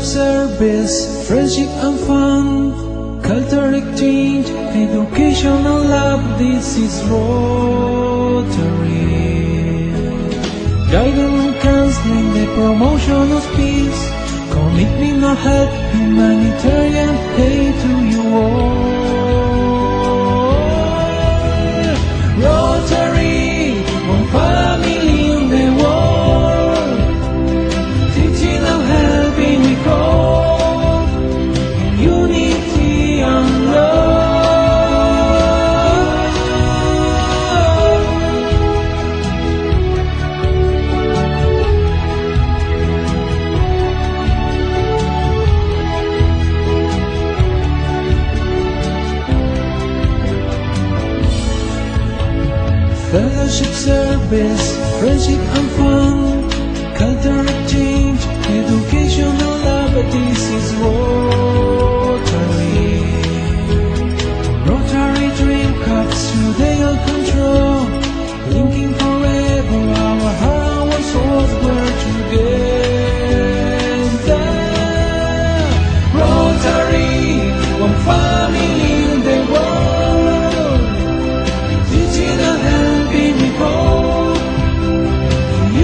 service, friendship and fun, culture exchange, educational love. This is Rotary. Guidance and counseling, the promotion of peace, commitment of help, humanitarian aid to you all. Rotary, one family in the world, teaching and helping we call, in unity and love. Fellowship, service, friendship and fun, culture exchange, educational love. This is Rotary. Rotary dream cups today all control, linking forever our hearts and souls were together. Rotary, one family in the world, teaching and helping we go,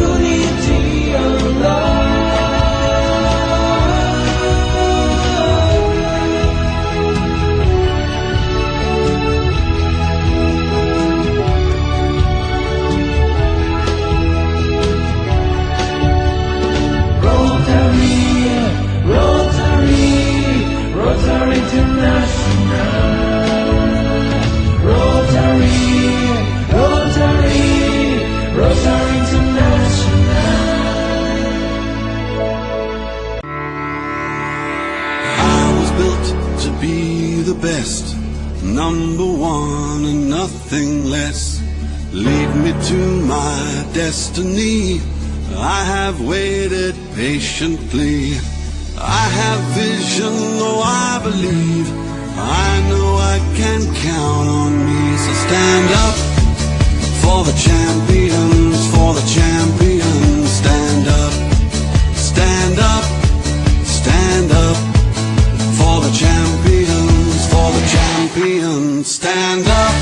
unity and love. Rotary, Rotary, Rotary International. Rotary, Rotary, Rotary International. I was built to be the best, number one and nothing less. Lead me to my destiny. I have waited patiently. I have vision, oh I believe. I know I can count on me. So stand up for the champions, for the champions. Stand up, stand up, stand up for the champions, for the champions. Stand up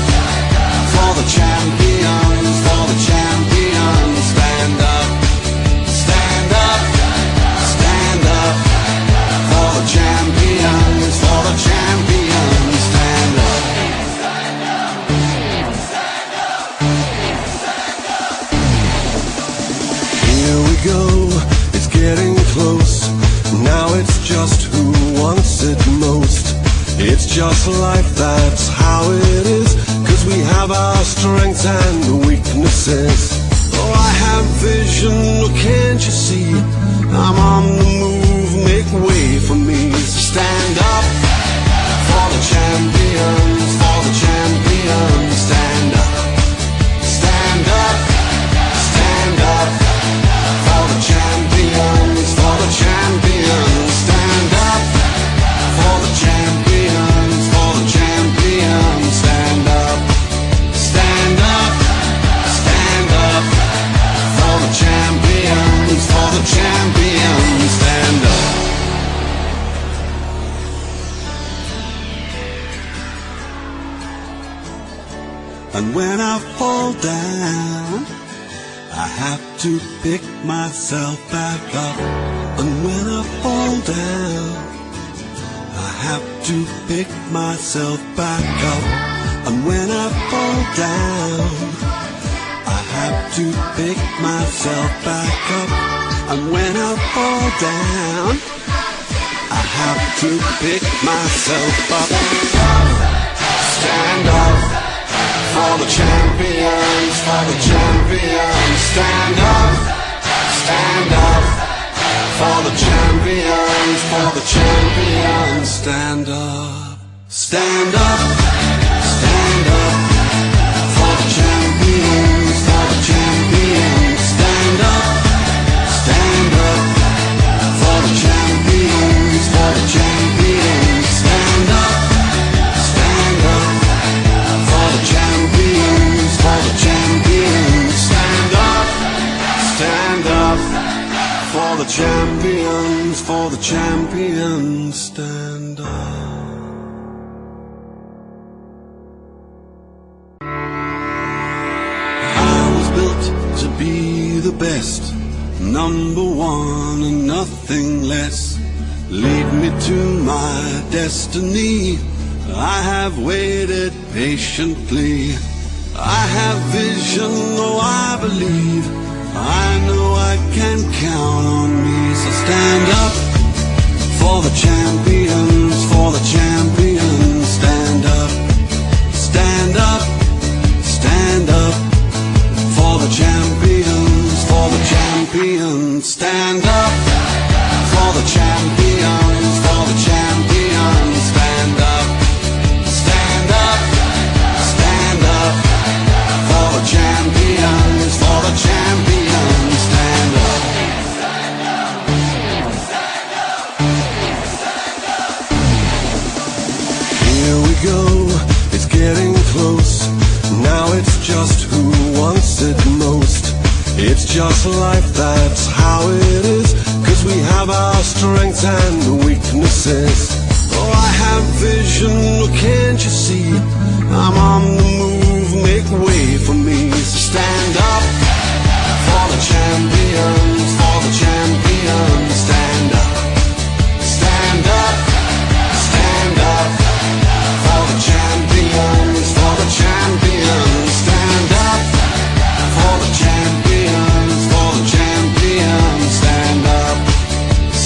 for the champions, for the champions. Stand up, stand up, stand up for the champions, for the champions. Stand up. Here we go, it's getting close. Now it's just who wants it most. It's just life, that's how it is. 'Cause we have our strengths and weaknesses. Oh, I have vision, oh, can't you see? I'm on the move, make way for me. So stand up for the champions, for the champions. Stand up, stand up, stand up for the champions, for the champions. Stand up for the champions, for the champions. Stand up, stand up, stand up for the champions, for the champions. Stand up. And when I fall down, I have to pick myself back up. And when I fall down, I have to pick myself back up. And when I fall down, I have to pick myself back up. And when I fall down, I have to pick myself up. Stand up for the champions, for the champions. Stand up for the champions, for the champions. Stand up, stand up, stand up for the champions, for the champions. Stand up for the champions, for the champions. Stand up for the champions, for the champions. Stand up for the champions, for the champions, stand up. I was built to be the best, number one and nothing less. Lead me to my destiny. I have waited patiently. I have vision, oh I believe. I know I can count on me. So stand up for the champions, for the champions. Stand up, stand up, stand up for the champions, for the champions. Stand up for the champions, for the champions. Stand up, stand up, stand up for the champions, for the champions. Stand up. Here we go, it's getting close. Now it's just who wants it most. It's just life, that's how it is. 'Cause we have our strengths and weaknesses. Oh, I have vision, can't you see? I'm on the move, make way for me. So stand up for the champions, for the champions. Stand up, stand up, stand up for the champions, for the champions. Stand up for the champions, for the champions. Stand up,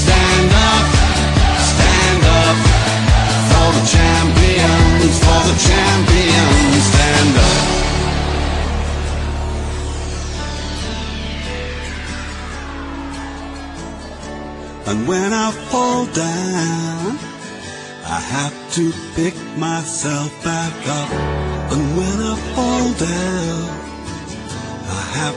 stand up, stand up for the champions, for the champions. Stand up. And when I fall down, I have to pick myself back up. And when I fall down, I have